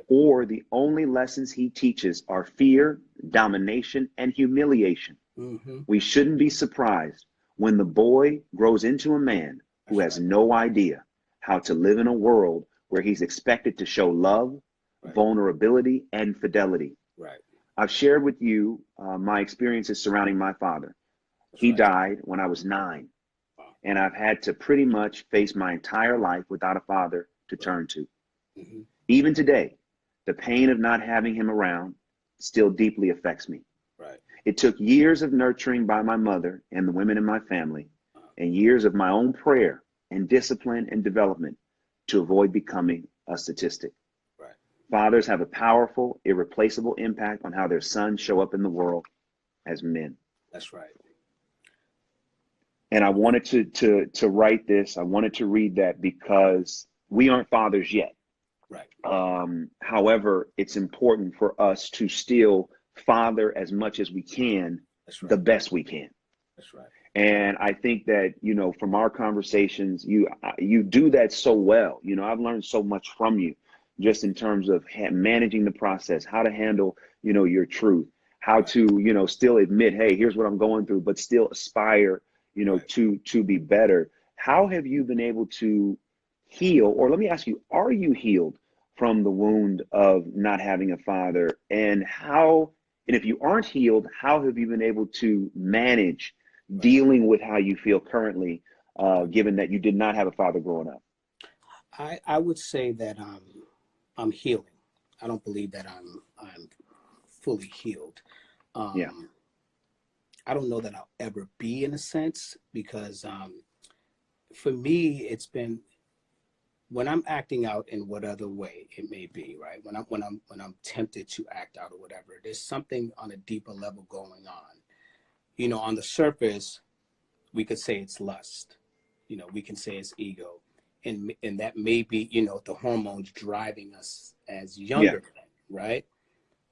or the only lessons he teaches are fear, domination, and humiliation, we shouldn't be surprised when the boy grows into a man who has no idea how to live in a world where he's expected to show love, vulnerability, and fidelity. I've shared with you my experiences surrounding my father. He died when I was 9, and I've had to pretty much face my entire life without a father to turn to. Even today, the pain of not having him around still deeply affects me. It took years of nurturing by my mother and the women in my family, and years of my own prayer and discipline and development to avoid becoming a statistic. Fathers have a powerful, irreplaceable impact on how their sons show up in the world as men. That's right. And I wanted to write this. I wanted to read that because we aren't fathers yet. However, it's important for us to still father as much as we can, the best we can. That's right. And I think that, you know, from our conversations, you do that so well. You know, I've learned so much from you, just in terms of managing the process, how to handle, you know, your truth, how to, you know, still admit, hey, here's what I'm going through, but still aspire, you know, to be better. How have you been able to heal, or let me ask you, are you healed from the wound of not having a father? And if you aren't healed, how have you been able to manage dealing with how you feel currently, given that you did not have a father growing up? I would say that I'm healing. I don't believe that I'm fully healed. I don't know that I'll ever be, in a sense, because for me, it's been, when I'm acting out in what other way it may be, right? When I'm tempted to act out or whatever, there's something on a deeper level going on. You know, on the surface, we could say it's lust. You know, we can say it's ego, and that may be, you know, the hormones driving us as younger men, right?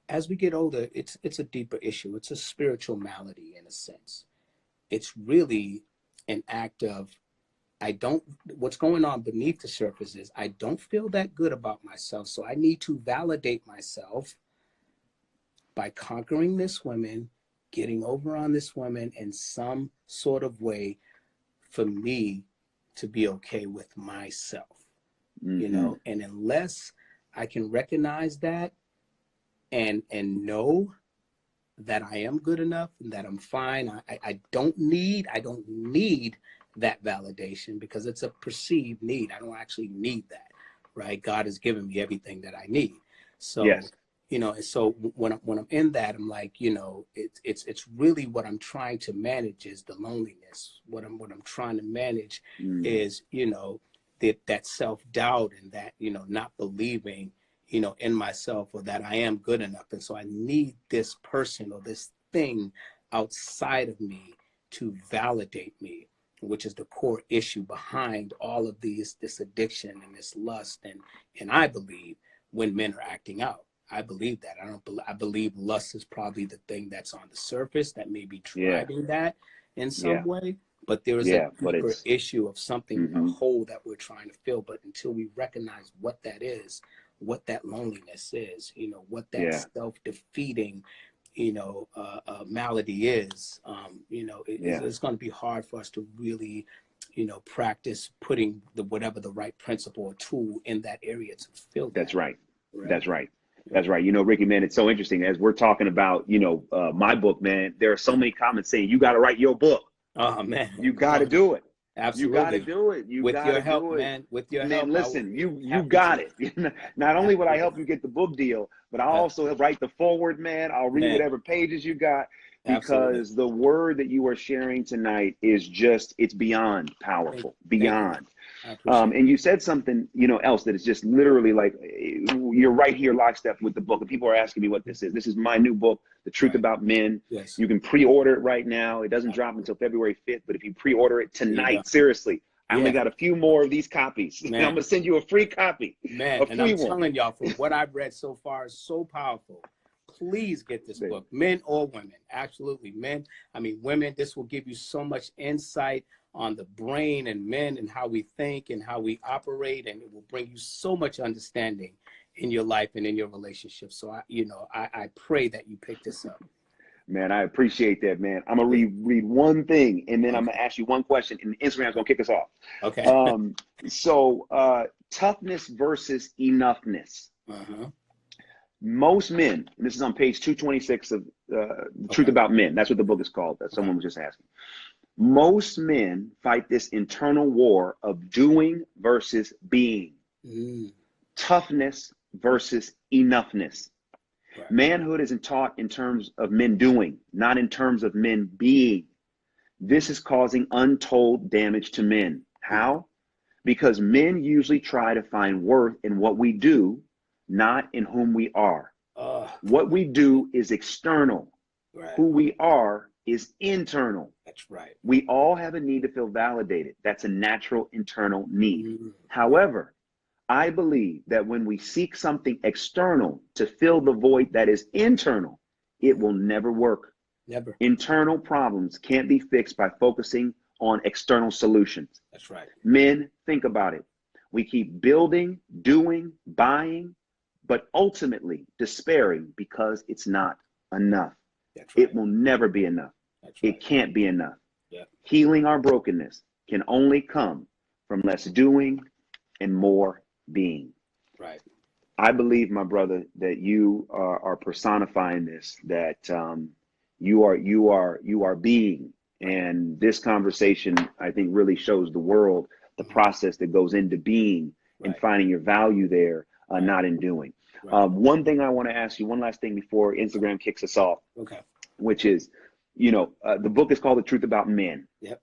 As we get older, it's a deeper issue. It's a spiritual malady, in a sense. It's really an act of, what's going on beneath the surface is I don't feel that good about myself. So I need to validate myself by conquering this woman, getting over on this woman in some sort of way for me to be okay with myself, you know? And unless I can recognize that and know that I am good enough and that I'm fine, I don't need that validation, because it's a perceived need. I don't actually need that, right? God has given me everything that I need. So, you know, and so when I'm in that, I'm like, you know, it's really what I'm trying to manage is the loneliness. What I'm trying to manage is, you know, that self-doubt and that, you know, not believing, you know, in myself, or that I am good enough. And so I need this person or this thing outside of me to validate me, which is the core issue behind all of this addiction and this lust. And I believe when men are acting out, I believe that. I believe lust is probably the thing that's on the surface that may be driving that in some way. But there is a deeper issue of something, a hole that we're trying to fill. But until we recognize what that is, what that loneliness is, you know, what that self-defeating, you know, malady is, you know, it's going to be hard for us to really, practice putting whatever the right principle or tool in that area to fulfill that. That's right. That's right. That's right. Ricky, man, it's so interesting as we're talking about, my book, man. There are so many comments saying you got to write your book. Oh man, you got to do it. Absolutely. You got to do it. You got to do it, man. With your man, help, listen, you got it. Not only would I help you get the book deal, but I'll also write the forward, man. I'll read whatever pages you got, because the word that you are sharing tonight is it's beyond powerful, beyond. And you said something, else that is just literally like, you're right here lockstep with the book. And people are asking me what this is. This is my new book, The Truth About Men. Yes. You can pre-order it right now. It doesn't drop until February 5th, but if you pre-order it tonight, seriously, I only got a few more of these copies. I'm going to send you a free copy. Man, and I'm telling y'all, from what I've read so far, is so powerful. Please get this book, men or women. Absolutely, men. I mean, women, this will give you so much insight on the brain and men and how we think and how we operate, and it will bring you so much understanding in your life and in your relationship. So I pray that you pick this up. Man, I appreciate that, man. I'm gonna read one thing, and then I'm gonna ask you one question, and Instagram's gonna kick us off. Okay. Toughness versus enoughness. Most men, and this is on page 226 of Truth About Men. That's what the book is called. That someone was just asking. Most men fight this internal war of doing versus being. Toughness versus enoughness. Right. Manhood isn't taught in terms of men doing, not in terms of men being. This is causing untold damage to men. How? Because men usually try to find worth in what we do, not in whom we are. What we do is external. Right. Who we are is internal. That's right. We all have a need to feel validated. That's a natural internal need. However, I believe that when we seek something external to fill the void that is internal, it will never work. Never. Internal problems can't be fixed by focusing on external solutions. That's right. Men, think about it. We keep building, doing, buying, but ultimately despairing because it's not enough. That's right. It will never be enough. That's right. It can't be enough. Yeah. Healing our brokenness can only come from less doing and more being. Right. I believe, my brother, that you are personifying this, that you are being. And this conversation, I think, really shows the world the process that goes into being and finding your value there, not in doing. One thing I want to ask you, one last thing before Instagram kicks us off, which is, the book is called The Truth About Men. Yep.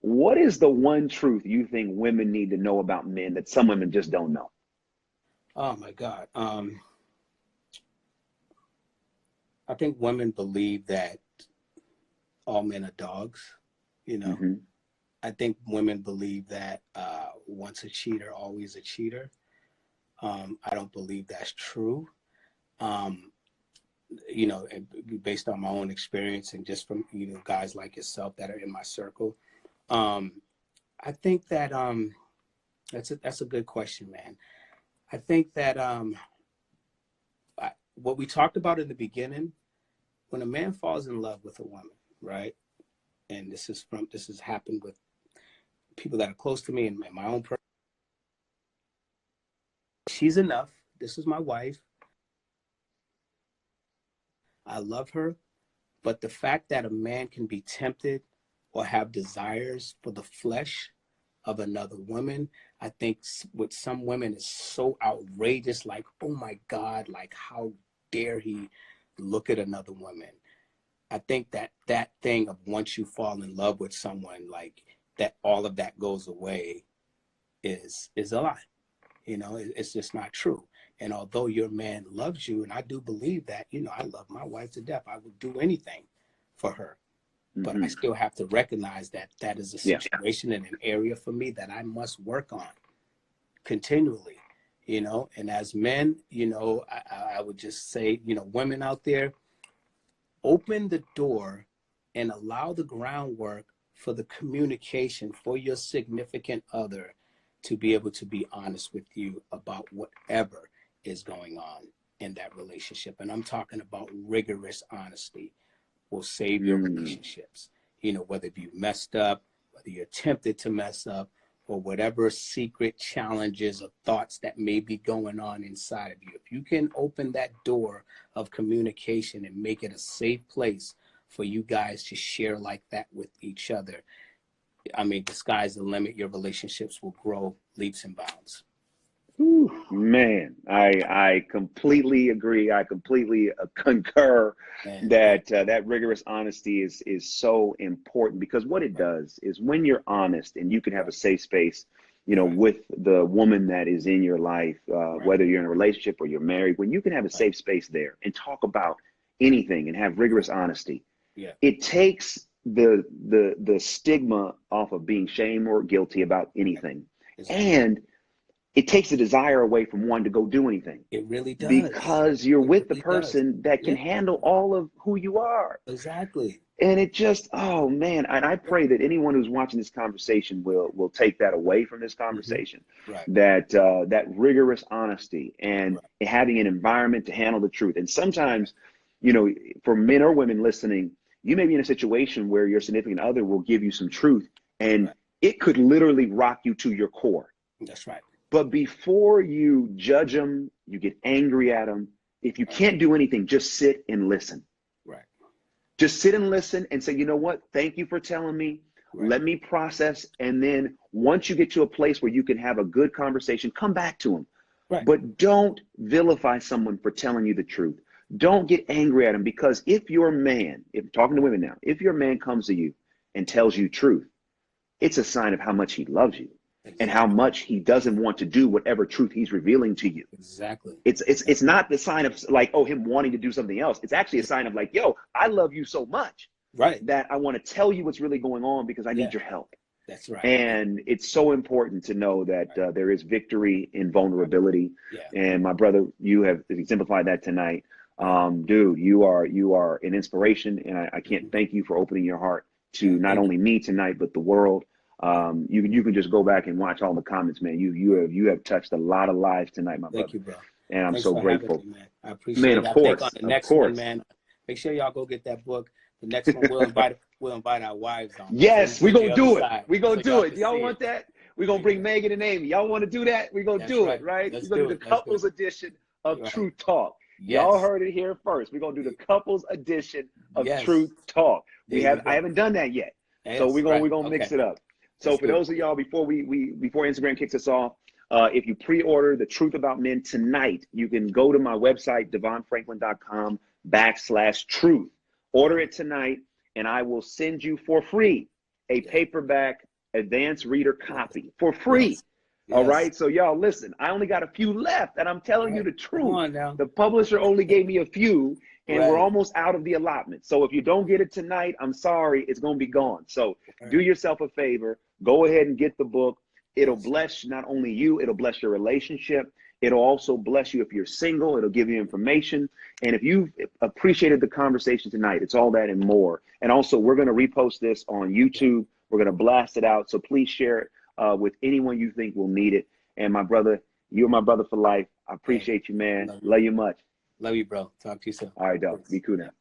What is the one truth you think women need to know about men that some women just don't know? Oh my God. I think women believe that all men are dogs, I think women believe that once a cheater, always a cheater. I don't believe that's true. Based on my own experience and just from, guys like yourself that are in my circle. I think that that's a good question, man. I think that what we talked about in the beginning, when a man falls in love with a woman, right? And this has happened with people that are close to me and my own person. She's enough. This is my wife. I love her. But the fact that a man can be tempted or have desires for the flesh of another woman, I think with some women is so outrageous, like, oh my God, like how dare he look at another woman? I think that thing of once you fall in love with someone, like that, all of that goes away is a lie. It's just not true. And although your man loves you, and I do believe that, I love my wife to death. I would do anything for her. But I still have to recognize that is a situation and an area for me that I must work on continually, and as men, I would just say, women out there, open the door and allow the groundwork for the communication for your significant other to be able to be honest with you about whatever is going on in that relationship. And I'm talking about rigorous honesty will save your relationships. Whether you messed up, whether you're tempted to mess up, or whatever secret challenges or thoughts that may be going on inside of you. If you can open that door of communication and make it a safe place for you guys to share like that with each other, I mean, the sky's the limit. Your relationships will grow leaps and bounds. Ooh, man, I completely agree. I completely concur that that rigorous honesty is so important, because what it does is when you're honest and you can have a safe space, you know, with the woman that is in your life, whether you're in a relationship or you're married, when you can have a safe space there and talk about anything and have rigorous honesty, it takes the stigma off of being shame or guilty about anything. And it takes the desire away from one to go do anything. It really does. Because you're with the person that can handle all of who you are. Exactly. And it just, oh man, and I pray that anyone who's watching this conversation will take that away from this conversation. That that rigorous honesty and having an environment to handle the truth. And sometimes, you know, for men or women listening, you may be in a situation where your significant other will give you some truth, and it could literally rock you to your core. That's right. But before you judge them, you get angry at them, if you can't do anything, just sit and listen. Right. Just sit and listen and say, you know what? Thank you for telling me. Let me process. And then once you get to a place where you can have a good conversation, come back to them. But don't vilify someone for telling you the truth. Don't get angry at them, because if your man, if talking to women now, if your man comes to you and tells you truth, it's a sign of how much he loves you. And how much he doesn't want to do whatever truth he's revealing to you. Exactly. It's not the sign of like, oh, him wanting to do something else. It's actually a sign of like, yo, I love you so much that I want to tell you what's really going on because I need your help. That's right. And it's so important to know that there is victory in vulnerability. And my brother, you have exemplified that tonight. Dude, you are an inspiration, and I can't thank you for opening your heart to not only me tonight, but the world. You can just go back and watch all the comments, man. You have touched a lot of lives tonight, my brother. Thank you, bro. And I'm so grateful. Me, man. I appreciate it. Of course, I think on the next one, man, make sure y'all go get that book. The next one we'll invite our wives on. Yes, we're gonna do it. We're gonna do it. Y'all want that? We're gonna bring Megan and Amy. Y'all want to do that? We're gonna do it, right? We're gonna do the couples edition of Truth Talk. Y'all heard it here first. We're gonna do the couples edition of Truth Talk. I haven't done that yet. So we're gonna mix it up. So for those of y'all, before Instagram kicks us off, if you pre-order The Truth About Men tonight, you can go to my website, DeVonFranklin.com/truth. Order it tonight, and I will send you for free a paperback advanced reader copy for free. All right. So y'all listen, I only got a few left, and I'm telling you the truth. The publisher only gave me a few, and we're almost out of the allotment. So if you don't get it tonight, I'm sorry, it's going to be gone. So do yourself a favor. Go ahead and get the book. It'll bless not only you, it'll bless your relationship. It'll also bless you if you're single. It'll give you information. And if you've appreciated the conversation tonight, it's all that and more. And also, we're going to repost this on YouTube. We're going to blast it out. So please share it with anyone you think will need it. And my brother, you're my brother for life. I appreciate you, man. Love you much. Love you, bro. Talk to you soon. All right, dog. Be cool now.